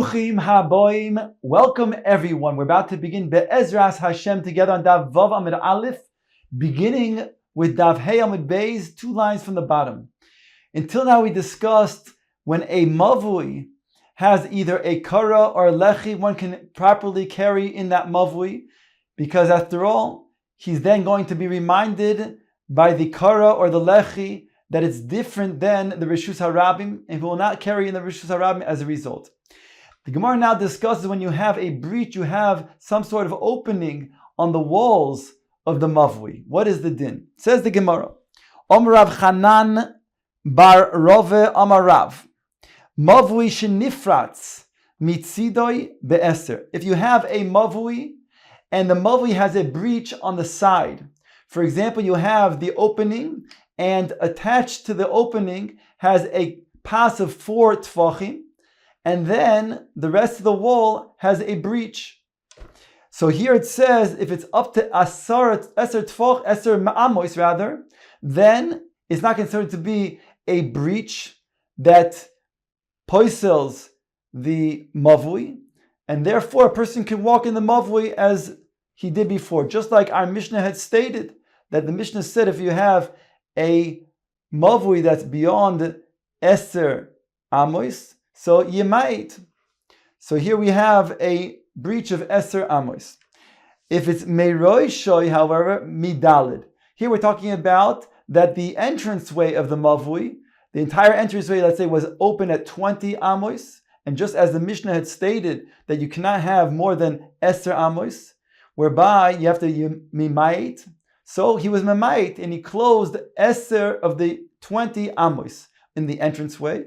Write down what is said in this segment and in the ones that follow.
Bruchim haboim. Welcome everyone. We're about to begin Be'ezras Hashem together on Dav Vav Amud Aleph, beginning with Dav Hey Amud Beis, 2 lines from the bottom. Until now we discussed when a mavui has either a kara or a lechi, one can properly carry in that mavui, because after all, he's then going to be reminded by the kara or the lechi that it's different than the Rishus HaRabim, and he will not carry in the Rishus HaRabim as a result. The Gemara now discusses when you have a breach, you have some sort of opening on the walls of the mavui. What is the din? Says the Gemara, Rav Chanan bar Rove Rav, mavui shenifratz mitzidoi be'eser. If you have a mavui and the mavui has a breach on the side, for example, you have the opening and attached to the opening has a pas of 4 tfachim, and then the rest of the wall has a breach. So here it says if it's up to eser ma'amois rather, then it's not considered to be a breach that poisels the mavui, and therefore a person can walk in the mavui as he did before. Just like our Mishnah had stated, that the Mishnah said if you have a mavui that's beyond eser amos, so you might. So here we have a breach of eser amos. If it's meiroi shoy, however, midalid. Here we're talking about that the entranceway of the mavui, the entire entranceway, let's say, was open at 20 amos, and just as the Mishnah had stated that you cannot have more than eser amos, whereby you have to mimayit. So he was mimayit, and he closed eser of the 20 amos in the entranceway.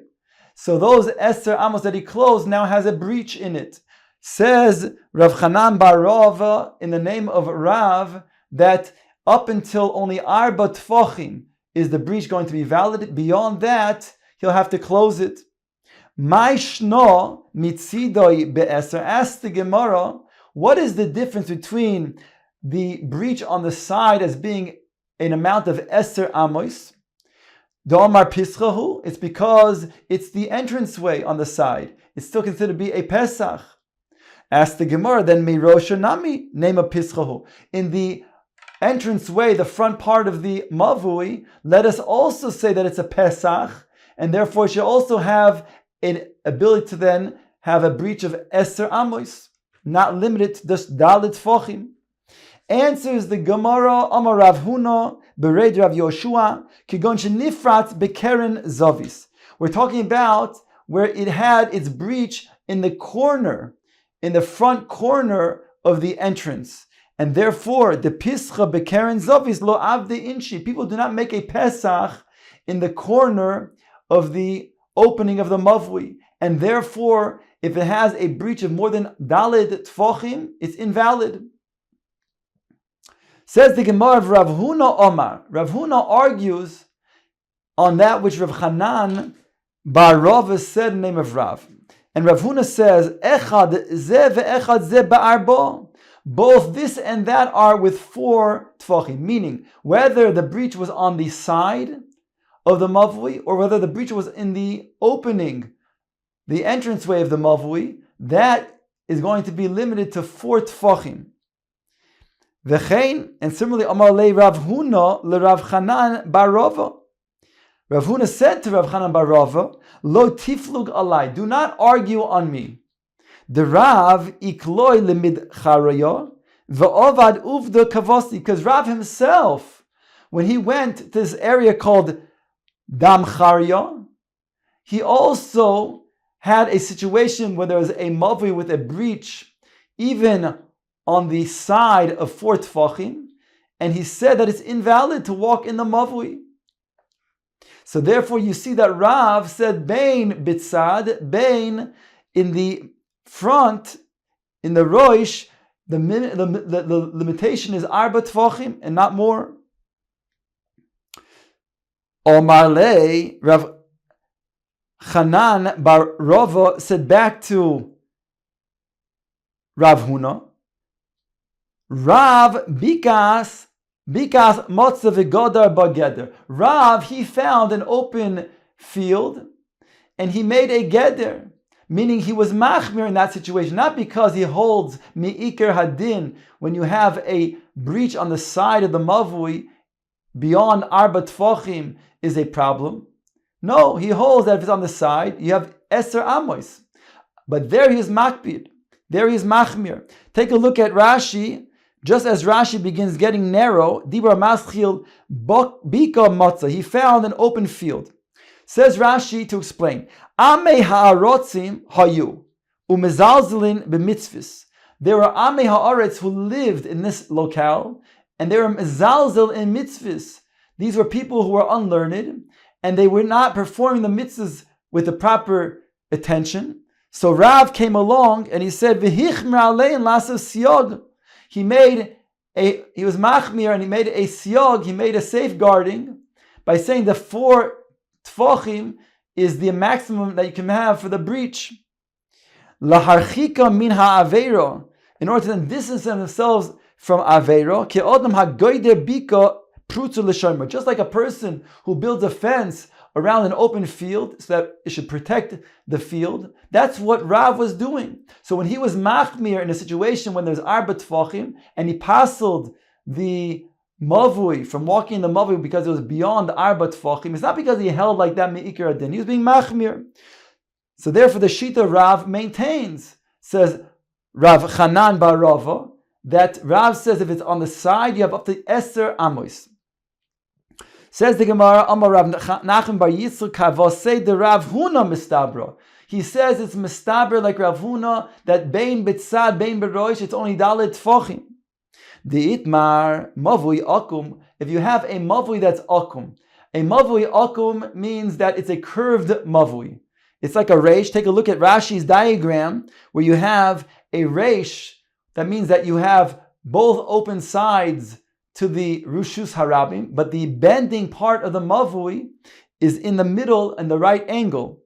So those eser amos that he closed now has a breach in it. Says Rav Chanan bar Rava in the name of Rav that up until only arba tfachim is the breach going to be valid. Beyond that, he'll have to close it. My shno mitzidoi be'eser. Ask the Gemara, what is the difference between the breach on the side as being an amount of eser amos? Domar pischahu, it's because it's the entranceway on the side. It's still considered to be a Pesach. Ask the Gemara, then Mirosha Nami, name of pischahu. In the entranceway, the front part of the mavui, let us also say that it's a Pesach, and therefore it should also have an ability to then have a breach of Eser Amos, not limited to just Dalit Fochim. Answers the Gemara, Amar Rav Huna, Bered Rav Yoshua, Kigon Shenifrat Bekeren Zovis. We're talking about where it had its breach in the corner, in the front corner of the entrance. And therefore, the Pischa Bekeren Zovis Lo Avde Inshi. People do not make a Pesach in the corner of the opening of the Mavui. And therefore, if it has a breach of more than Daled Tfochim, it's invalid. Says the Gemara of Rav Huna Omar. Rav Huna argues on that which Rav Chanan bar Rava said in the name of Rav. And Rav Huna says, Echad ze ve'echad ze ba'arbo. Both this and that are with 4 tfachim. Meaning, whether the breach was on the side of the mavui or whether the breach was in the opening, the entranceway of the mavui, that is going to be limited to 4 tfachim. V'chein, and similarly, Amar le Rav Huna le Rav Chanan bar Rava. Rav Huna said to Rav Chanan bar Rava, Lo tiflug alai, do not argue on me. The Rav ikloi lemid charaya v'ovad uvda kavasi, because Rav himself, when he went to this area called Dam Charya, he also had a situation where there was a mavui with a breach, even on the side of 4 tfachim, and he said that it's invalid to walk in the mavui. So therefore you see that Rav said Bain bitzad, Bain in the front, in the roish, the limitation is arba tfachim and not more. Omar le Rav Chanan bar Rava said back to Rav Huna, Rav bikas motza v'godar bageder. Rav, he found an open field and he made a geder. meaning he was machmir in that situation, not because he holds mi'ikar hadin, when you have a breach on the side of the mavui beyond arba tfachim is a problem. No, he holds that if it's on the side, you have eser amos. But there he is makbid. There he is machmir. Take a look at Rashi. Just as Rashi begins getting narrow, Dibra Maschil Bika Matzah, he found an open field. Says Rashi to explain, Amei ha'arotzim hayu, umezalzelin b'mitzvahs. There were Amei ha'aretz who lived in this locale, and they were mezalzel in mitzvahs. These were people who were unlearned, and they were not performing the mitzvahs with the proper attention. So Rav came along and he said, V'hichmer alein lasav siyog. He was machmir and he made a siyog, he made a safeguarding by saying the 4 tfachim is the maximum that you can have for the breach. Laharchika min ha'aveiro, in order to distance themselves from aveiro, ke'odam ha'goyder bika prutzu l'shomer. Just like a person who builds a fence around an open field so that it should protect the field. That's what Rav was doing. So when he was machmir in a situation when there's arba tfachim and he passled the mavui from walking in the mavui because it was beyond arba tfachim, it's not because he held like that me'ikar adin. He was being machmir. So therefore the Shita Rav maintains, says Rav Chanan bar Rava, that Rav says if it's on the side you have up to eser amos. Says the Gemara, Amar Rav Nachem bar Yitzchak Kavosei de Rav Huna mistabra. He says it's mistaber like Rav Huna that bein bitzad bein beroish it's only dalet tfachim. The itmar mavui akum. If you have a mavui that's akum, a mavui akum means that it's a curved mavui. It's like a reish. Take a look at Rashi's diagram where you have a reish. That means that you have both open sides to the Rushus Harabim, but the bending part of the Mavui is in the middle and the right angle.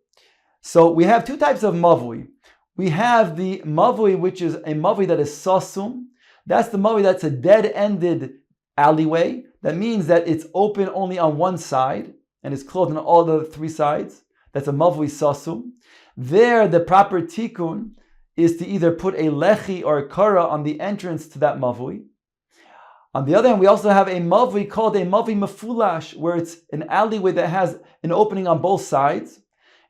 So we have 2 types of Mavui. We have the Mavui, which is a Mavui that is Sasum. That's the Mavui that's a dead-ended alleyway. That means that it's open only on one side and it's closed on all the 3 sides. That's a Mavui Sasum. There, the proper tikkun is to either put a lechi or a kara on the entrance to that Mavui. On the other hand, we also have a mavui called a mavui mefulash, where it's an alleyway that has an opening on both sides,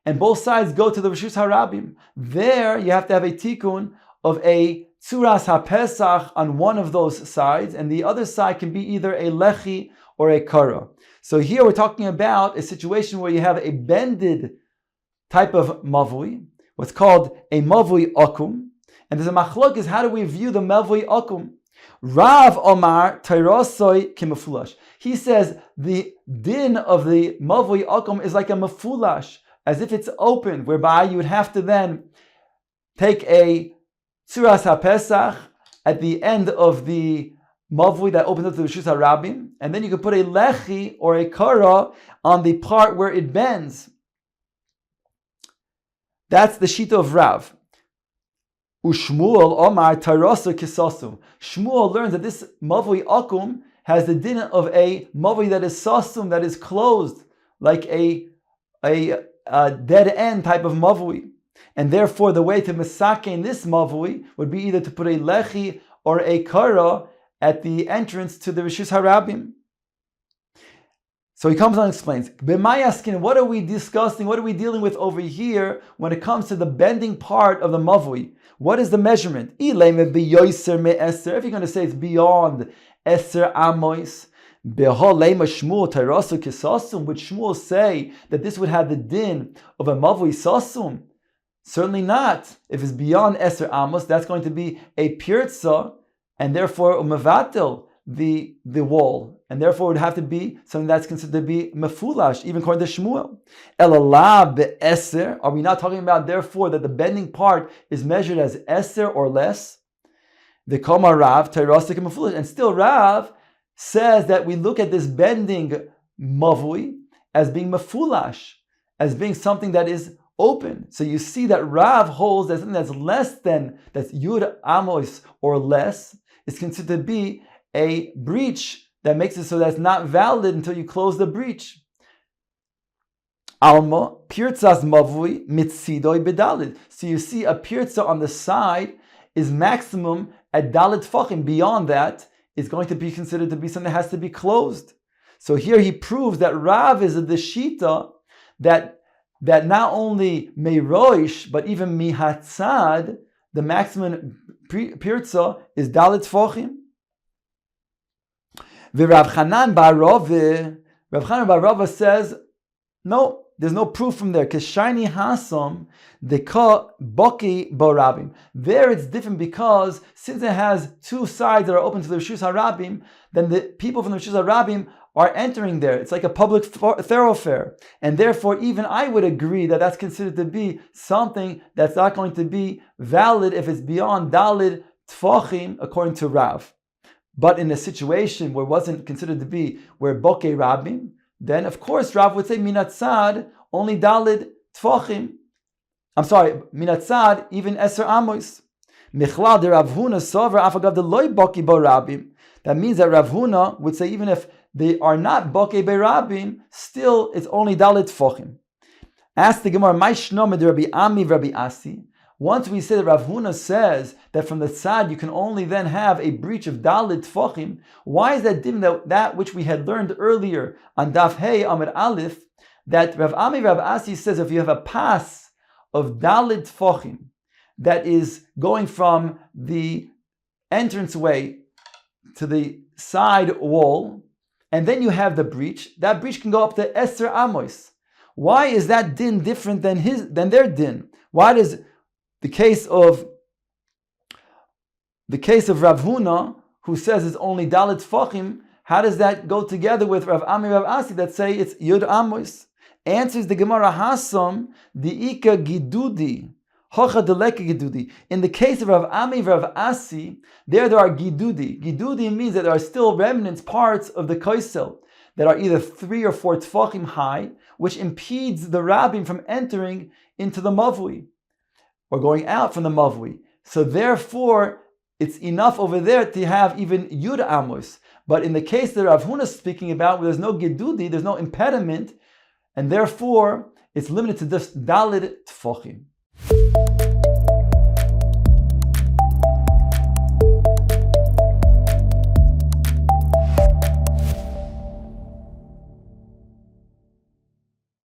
and both sides go to the Rishus Harabim. There, you have to have a tikkun of a tzuras hapesach on one of those sides, and the other side can be either a lechi or a kara. So here we're talking about a situation where you have a bended type of mavui, what's called a mavui akum, and there's a machlok is how do we view the mavui akum? Rav Omar Tairosoi Kimafulash. He says the din of the Mavui Akum is like a mafulash, as if it's open, whereby you would have to then take a Tzuras HaPesach at the end of the Mavui that opens up to the Rishus HaRabim, and then you could put a Lechi or a Kara on the part where it bends. That's the Shita of Rav. Ushmuel Omar Tairasa Kisasum. Shmuel learns that this Mavui Akum has the din of a Mavui that is Sasum, that is closed, like a dead end type of Mavui. And therefore the way to Masakein this Mavui would be either to put a Lechi or a Kara at the entrance to the Rishus Harabim. So he comes on and explains, B'mayaskin, what are we discussing, what are we dealing with over here when it comes to the bending part of the Mavui? What is the measurement? If you're going to say it's beyond Eser Amois, would Shmuel say that this would have the din of a Mavui Sasum? Certainly not. If it's beyond Eser Amos, that's going to be a Pirtza, and therefore Umavatel, the wall, and therefore it would have to be something that's considered to be mefulash, even according to Shmuel. Elalah be'eser. Are we not talking about therefore that the bending part is measured as eser or less? The Koma Rav Tairasik mefulash, and still Rav says that we look at this bending mavui as being mefulash, as being something that is open. So you see that Rav holds that something that's less than, that's Yud Amos or less, is considered to be a breach that makes it so that's not valid until you close the breach. Alma pirtzas mavui mitzidoi bedalid. So you see, a pirza on the side is maximum at dalit tfachim. Beyond that, is going to be considered to be something that has to be closed. So here he proves that Rav is the shita that not only meiroish but even mihatzad, the maximum pirza is dalit tfachim. Rav Chanan bar Rava says, no, there's no proof from there. Keshayni hasam deka boki borabim. There it's different because since it has two sides that are open to the Rishus Harabim, then the people from the Rishus Harabim are entering there. It's like a public thoroughfare. And therefore, even I would agree that that's considered to be something that's not going to be valid if it's beyond Dalid Tfachim, according to Rav. But in a situation where it wasn't considered to be where Boke Rabim, then of course Rav would say Minatzad only Dalid Tfachim. I'm sorry, Minatzad even Eser Amos. Michlal de Rav Huna Sover Afagav de Loi Boki Bo Rabim. That means that Rav Huna would say even if they are not Boke Be Rabim, still it's only Dalid Tfachim. Ask the Gemara, Mai Shnom de Rabbi Ami Rabbi Asi. Once we say that Rav Huna says that from the tzad you can only then have a breach of Dalid Tfachim, why is that different that which we had learned earlier on Daf Hey Amud Aleph, that Rav Ami Rav Asi says if you have a pass of Dalid Tfachim that is going from the entranceway to the side wall, and then you have the breach, that breach can go up to Eser Amos. Why is that din different than their din? Why does the case of Rav Huna, who says it's only Dalit Tfachim, how does that go together with Rav Ami Rav Asi that say it's Yud Amos? Answers the Gemara Hasam, the Ika Gidudi, Hocha Deleka Gidudi. In the case of Rav Ami Rav Asi, there are Gidudi. Gidudi means that there are still remnants, parts of the Koisel, that are either 3 or 4 Tfachim high, which impedes the Rabbim from entering into the Mavui, or going out from the Mavui. So therefore, it's enough over there to have even Yud Amos. But in the case that Rav Huna is speaking about, where there's no Gedudi, there's no impediment, and therefore, it's limited to just Dalid Tfachim.